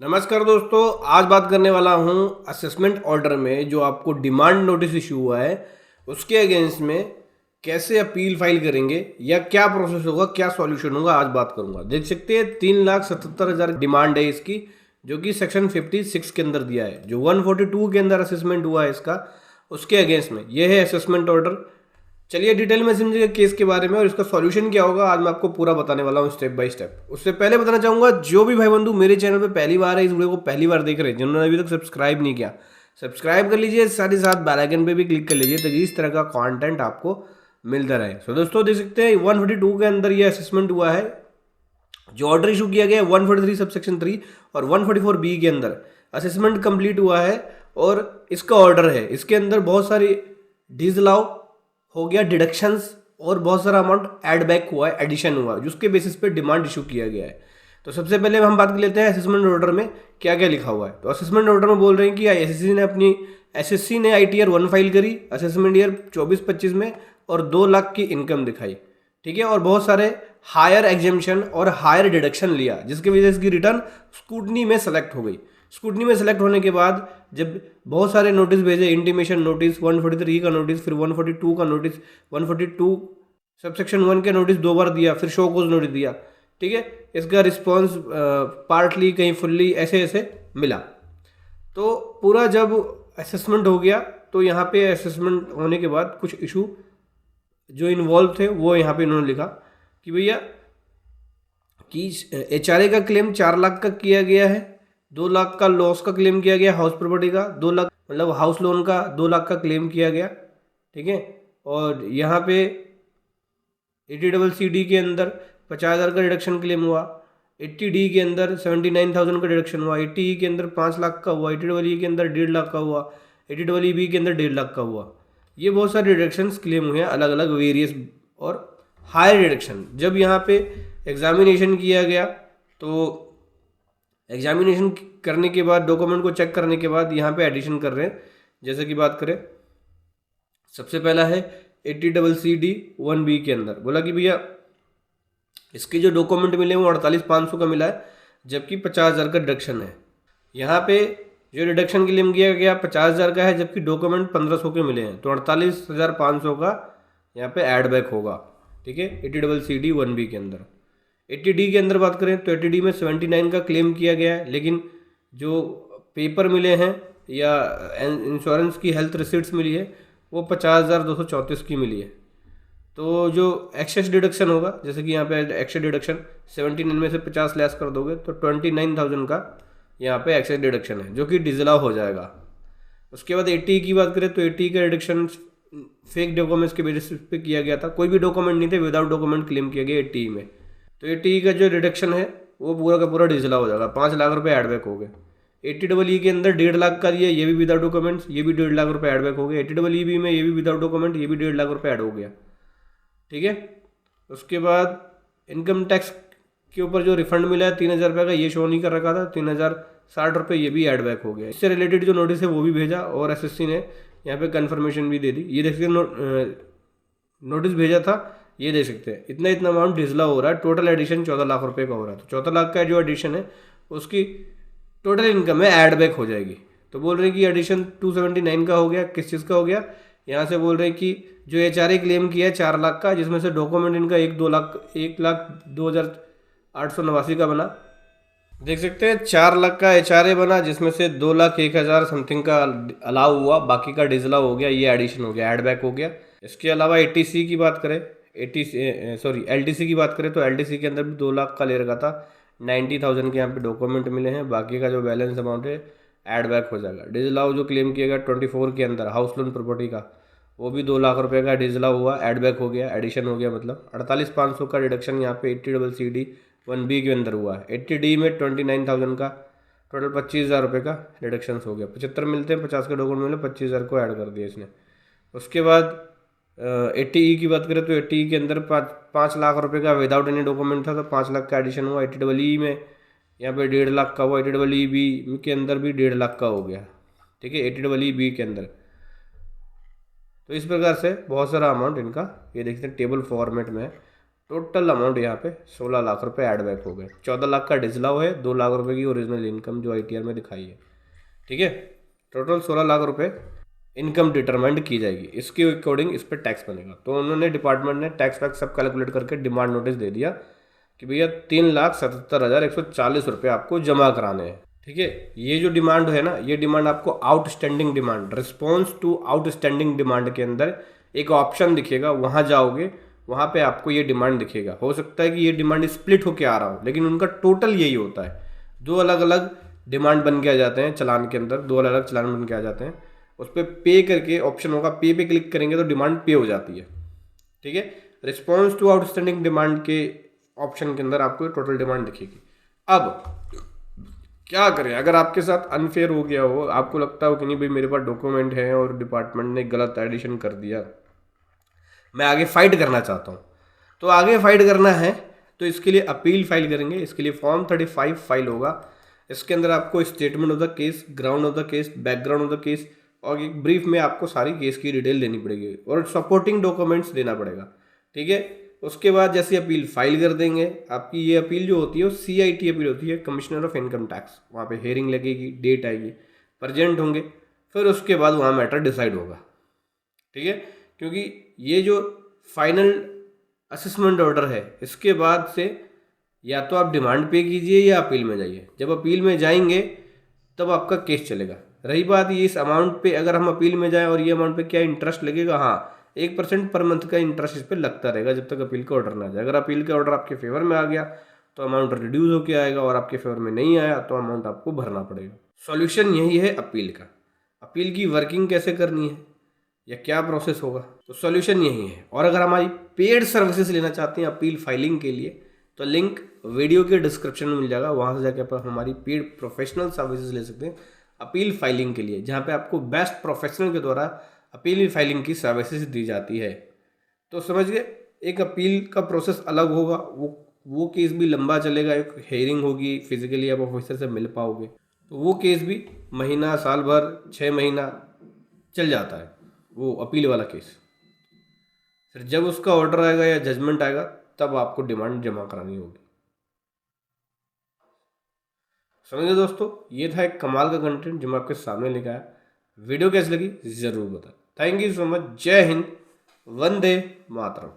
नमस्कार दोस्तों, आज बात करने वाला हूँ असेसमेंट ऑर्डर में जो आपको डिमांड नोटिस इशू हुआ है उसके अगेंस्ट में कैसे अपील फाइल करेंगे या क्या प्रोसेस होगा, क्या सॉल्यूशन होगा, आज बात करूंगा। देख सकते हैं 3,77,000 डिमांड है इसकी, जो कि सेक्शन 56 के अंदर दिया है। जो 142 के अंदर असेसमेंट हुआ है इसका, उसके अगेंस्ट में यह है असेसमेंट ऑर्डर। चलिए डिटेल में समझिएगा केस के बारे में और इसका सॉल्यूशन क्या होगा, आज मैं आपको पूरा बताने वाला हूँ स्टेप बाय स्टेप। उससे पहले बताना चाहूंगा, जो भी भाई बंधु मेरे चैनल पे पहली बार है, इस वीडियो को पहली बार देख रहे हैं, जिन्होंने अभी तक सब्सक्राइब नहीं किया, सब्सक्राइब कर लीजिए, साथ ही साथ बेल आइकन पे भी क्लिक कर लीजिए ताकि इस तरह का कंटेंट आपको मिलता रहे। सो दोस्तों देख सकते हैं 142 के अंदर ये असेसमेंट हुआ है। जो ऑर्डर इशू किया गया है 143 सबसेक्शन 3 और 144 बी के अंदर असेसमेंट कंप्लीट हुआ है और इसका ऑर्डर है। इसके अंदर बहुत सारी डिसअलाउ हो गया, डिडक्शंस और बहुत सारा अमाउंट ऐड बैक हुआ है, एडिशन हुआ है, जिसके बेसिस पे डिमांड इशू किया गया है। तो सबसे पहले हम बात कर लेते हैं असेसमेंट ऑर्डर में क्या क्या लिखा हुआ है। तो असेसमेंट ऑर्डर में बोल रहे हैं कि एसएससी ने आईटीआर 1 फाइल करी असेसमेंट ईयर 24-25 में और 2 लाख की इनकम दिखाई, ठीक है, और बहुत सारे हायर एग्जेम्पशन और हायर डिडक्शन लिया, जिसकी वजह से इसकी रिटर्न स्कूटनी में सेलेक्ट हो गई। स्कूटनी में सेलेक्ट होने के बाद जब बहुत सारे नोटिस भेजे, इंटीमेशन नोटिस 143 का नोटिस, फिर 142 का नोटिस, 142 सबसेक्शन 1 के नोटिस 2 बार दिया, फिर शो कोज नोटिस दिया, ठीक है। इसका रिस्पॉन्स पार्टली कहीं फुल्ली ऐसे ऐसे मिला। तो पूरा जब असेसमेंट हो गया तो यहाँ पे असेसमेंट होने के बाद कुछ इशू जो इन्वॉल्व थे वो यहाँ पे इन्होंने लिखा कि भैया कि एचआरए का क्लेम 4 लाख का किया गया है, 2 लाख का लॉस का क्लेम किया गया, हाउस प्रॉपर्टी का 2 लाख मतलब हाउस लोन का 2 लाख का क्लेम किया गया, ठीक है। और यहाँ पे 80CC के अंदर 50,000 का डिडक्शन क्लेम हुआ, 80D के अंदर 79,000 का डिडक्शन हुआ, 80E के अंदर 5 लाख का हुआ, 80E के अंदर 1.5 लाख का हुआ, 80EB के अंदर 1.5 लाख का हुआ। ये बहुत सारे डिडक्शंस क्लेम हुए हैं अलग अलग वेरियस और हायर डिडक्शन। जब यहाँ पे एग्जामिनेशन किया गया तो एग्जामिनेशन करने के बाद डॉक्यूमेंट को चेक करने के बाद यहाँ पे एडिशन कर रहे हैं। जैसे कि बात करें, सबसे पहला है 80CCD 1B के अंदर बोला कि भैया इसके जो डॉक्यूमेंट मिले वो 48,500 का मिला है, जबकि 50,000 का डिडक्शन है। यहाँ पे जो डिडक्शन क्लेम किया गया 50,000 का है, जबकि डॉक्यूमेंट 1,500 के मिले हैं, तो 48,500 का यहाँ पे ऐड बैक होगा, ठीक है, 80CCD 1B के अंदर। 80D के अंदर बात करें तो 80D में 79 का क्लेम किया गया है, लेकिन जो पेपर मिले हैं या इंश्योरेंस की हेल्थ रिसिट्स मिली है वो 50,234 की मिली है। तो जो एक्सेस डिडक्शन होगा, जैसे कि यहाँ पे एक्सेस डिडक्शन 79 में से 50 लेस कर दोगे तो 29,000 का यहाँ पे एक्सेस डिडक्शन है, जो कि डिसअलाउ हो जाएगा। उसके बाद 80 की बात करें तो 80 का डिडक्शन फेक डॉक्यूमेंट्स के बेसिस पे किया गया था, कोई भी डॉक्यूमेंट नहीं थे, विदाउट डॉक्यूमेंट क्लेम किया गया 80 में। तो 80 का जो डिडक्शन है वो पूरा का पूरा डिसअलाउ हो जाएगा, 5 लाख रुपये एडबैक हो गए। 80EE के अंदर 1.5 लाख का दिया, ये भी विदाउट डॉक्यूमेंट्स, ये भी 1.5 लाख रुपये एडबैक हो गए। 80EB में ये भी विदाउट डॉक्यूमेंट, ये भी 1.5 लाख रुपये ऐड हो गया, ठीक है। उसके बाद इनकम टैक्स के ऊपर जो रिफंड मिला है 3,000 रुपये का, ये शो नहीं कर रखा था, 3,060 रुपये ये भी ऐड बैक हो गया। इससे रिलेटेड जो नोटिस है वो भी भेजा और एसएससी ने यहाँ पे कंफर्मेशन भी दे दी। ये देख सकते हैं नोटिस भेजा था, ये देख सकते हैं इतना इतना अमाउंट डिसअलाउ हो रहा है, टोटल एडिशन 14 लाख रुपये का हो रहा है। तो 14 लाख का जो एडिशन है उसकी टोटल इनकम में ऐड बैक हो जाएगी। तो बोल रहे हैं कि एडिशन 279 का हो गया, किस चीज़ का हो गया, यहाँ से बोल रहे हैं कि जो एचआरए क्लेम किया है 4 लाख का, जिसमें से डॉक्यूमेंट इनका 1,02,889 का बना। देख सकते हैं 4 लाख का एचआरए बना, जिसमें से 2,01,000 समथिंग का अलाउ हुआ, बाकी का डिसअलाउ हो गया, ये एडिशन हो गया, ऐड बैक हो गया। इसके अलावा 80C की बात करें, एलटीसी की बात करें तो एलटीसी के अंदर भी 2 लाख का ले रखा था, 90,000 के यहाँ पे डॉक्यूमेंट मिले हैं, बाकी का जो बैलेंस अमाउंट है ऐड बैक हो जाएगा। डिसअलाउ जो क्लेम किया गया 24 के अंदर हाउस लोन प्रॉपर्टी का, वो भी 2 लाख रुपए का डिसअलाउ हुआ, ऐड बैक हो गया, एडिशन हो गया, मतलब 48,500 का डिडक्शन यहाँ पे 80CCD 1B के अंदर हुआ है। 80D में 29,000 का, टोटल 25,000 रुपये का डिडक्शन हो गया। 75 मिलते हैं, 50 का डॉक्यूमेंट मिले, 25,000 को ऐड कर दिया इसने। उसके बाद 80E की बात करें तो 80E के अंदर 5 लाख रुपए का विदाउट एनी डॉक्यूमेंट था, तो 5 लाख का एडिशन हुआ। 80EE में यहाँ पे 1.5 लाख का हुआ, 80EB के अंदर भी 1.5 लाख का हो गया, ठीक है, 80EB के अंदर। तो इस प्रकार से बहुत सारा अमाउंट इनका ये देखते हैं टेबल फॉर्मेट में है। टोटल अमाउंट यहाँ पे 16 लाख रुपए ऐड बैक हो गए। 14 लाख का डिसलाव है, 2 लाख रुपए की ओरिजिनल इनकम जो ITR में दिखाई है। ठीक है, टोटल 16 लाख रुपए इनकम डिटरमाइंड की जाएगी, इसके अकॉर्डिंग इस पर टैक्स बनेगा। तो उन्होंने डिपार्टमेंट ने टैक्स वैक्स सब कैलकुलेट करके डिमांड नोटिस दे दिया कि भैया 3,77,140 रुपये आपको जमा कराने हैं। ठीक है, ये जो डिमांड है ना, ये डिमांड आपको outstanding demand, response to outstanding demand के अंदर एक ऑप्शन दिखेगा, वहाँ जाओगे, वहाँ पे आपको ये डिमांड दिखेगा। हो सकता है कि ये डिमांड स्प्लिट होके आ रहा हो, लेकिन उनका टोटल यही होता है। दो अलग अलग डिमांड बन के आ जाते हैं चालान के अंदर, दो अलग अलग चालान बन के आ जाते हैं। उस पर पे करके ऑप्शन होगा, पे पे क्लिक करेंगे तो डिमांड पे हो जाती है। ठीक है, रिस्पॉन्स टू आउटस्टैंडिंग डिमांड के ऑप्शन के अंदर आपको टोटल डिमांड दिखेगी। अब क्या करें अगर आपके साथ अनफेयर हो गया हो, आपको लगता हो कि नहीं भाई मेरे पास डॉक्यूमेंट है और डिपार्टमेंट ने गलत एडिशन कर दिया, मैं आगे फाइट करना चाहता हूँ। तो आगे फाइट करना है तो इसके लिए अपील फाइल करेंगे। इसके लिए फॉर्म 35 फाइल होगा। इसके अंदर आपको statement of the case, ground of the case, background of the case और एक ब्रीफ में आपको सारी केस की डिटेल देनी पड़ेगी और सपोर्टिंग डॉक्यूमेंट्स देना पड़ेगा। ठीक है, उसके बाद जैसे अपील फाइल कर देंगे, आपकी ये अपील जो होती है वो CIT अपील होती है, कमिश्नर ऑफ इनकम टैक्स। वहाँ पे हेयरिंग लगेगी, डेट आएगी, प्रेजेंट होंगे, फिर उसके बाद वहाँ मैटर डिसाइड होगा। ठीक है, क्योंकि ये जो फाइनल असेसमेंट ऑर्डर है, इसके बाद से या तो आप डिमांड पे कीजिए या अपील में जाइए। जब अपील में जाएंगे तब आपका केस चलेगा। रही बात ये इस अमाउंट पे, अगर हम अपील में जाएं और ये अमाउंट पे क्या इंटरेस्ट लगेगा, हाँ 1% पर मंथ का इंटरेस्ट इस पर लगता रहेगा जब तक अपील का ऑर्डर ना जाए। अगर अपील का ऑर्डर आपके फेवर में आ गया तो अमाउंट रिड्यूस होकर आएगा, और आपके फेवर में नहीं आया तो अमाउंट आपको भरना पड़ेगा। सॉल्यूशन यही है अपील का। अपील की वर्किंग कैसे करनी है या क्या प्रोसेस होगा, तो सॉल्यूशन यही है। और अगर हमारी पेड सर्विसेज लेना चाहते हैं अपील फाइलिंग के लिए, तो लिंक वीडियो के डिस्क्रिप्शन में मिल जाएगा, वहाँ से जाके आप हमारी पेड प्रोफेशनल सर्विसेज ले सकते हैं अपील फाइलिंग के लिए, जहाँ पे आपको बेस्ट प्रोफेशनल के द्वारा अपील फाइलिंग की सर्विसेज दी जाती है। तो समझ गए, एक अपील का प्रोसेस अलग होगा, वो केस भी लंबा चलेगा, एक हेयरिंग होगी, फिजिकली आप ऑफिसर से मिल पाओगे, तो वो केस भी महीना, साल भर, 6 महीना चल जाता है वो अपील वाला केस। फिर जब उसका ऑर्डर आएगा या जजमेंट आएगा तब आपको डिमांड जमा करानी होगी। समझे दोस्तों, ये था एक कमाल का कंटेंट जो मैं आपके सामने लेकर आया। वीडियो कैसी लगी ज़रूर बताएं। Thank you so much. जय हिंद, वंदे मातरम।